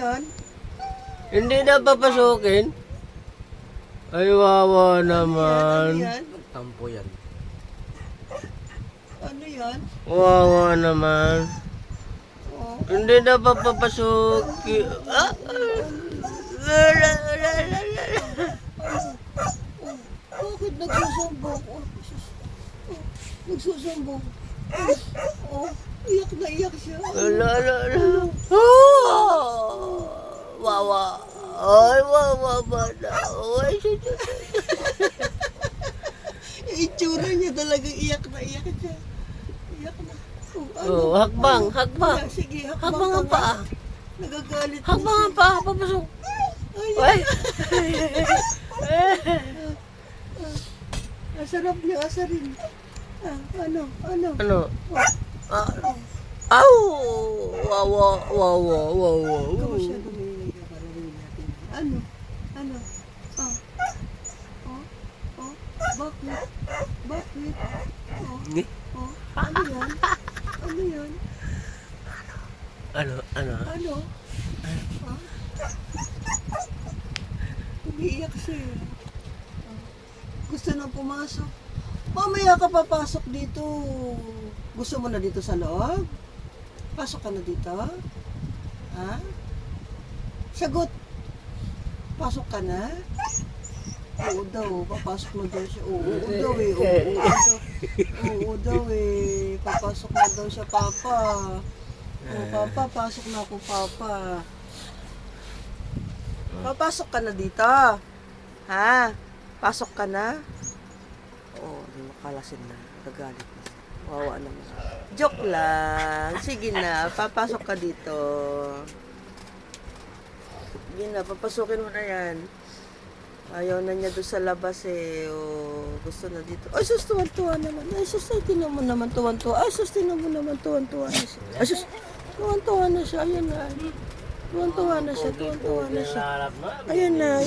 yan? Hindi na papasukin. Ay, wawa Ano naman. yan? Tampo yan. Ano yan? Wawa naman. Oh. Hindi na papapasukin. Ah! Bakit nagsusumbong? Nagsusumbong. Oh, iyak na iyak siya. Ala. Oh! Wawa. Ay, wawa ba na? Ay, Itsura niya talagang iyak na iyak siya. Iyak na. Oh, hakbang. Sige, Hakbang ang paa. Nagagalit. Hakbang ang paa. Papasok. Ay, Ay! asarap niya, asarin. Ano? Ano? Aw! Wawa. Ikaw masyado may nagkakarawin natin. Ano? Bakit? Ano yan? Ano? Umiiyak siya. Gusto nang pumasok. Mamaya ka papasok dito. Gusto mo na dito sa loob? Pasok ka na dito? Ha? Sagot. Pasok ka na? Oo daw, papasok na daw siya. Oo daw eh. Papasok na daw siya, Papa. Papa, pasok na ako, Papa. Papasok ka na dito. Ha? Pasok ka na? Oo, makalasin na. Nagagalit na siya. Wawa naman. Joke lang. Sige na, papasok ka dito. Sige na, papasukin mo na yan. Ayaw na niya doon sa labas eh. O, gusto na dito. Ay, sus, tuwan-tuwa naman. Ay, sus, tinan mo naman, tuwan-tuwa. Ay, sus, tinan mo naman, tuwan-tuwa na siya. Ay, sus, tuwan-tuwa na siya. Ayan na. Tuwan-tuwa na siya. Harap na. Ayan na.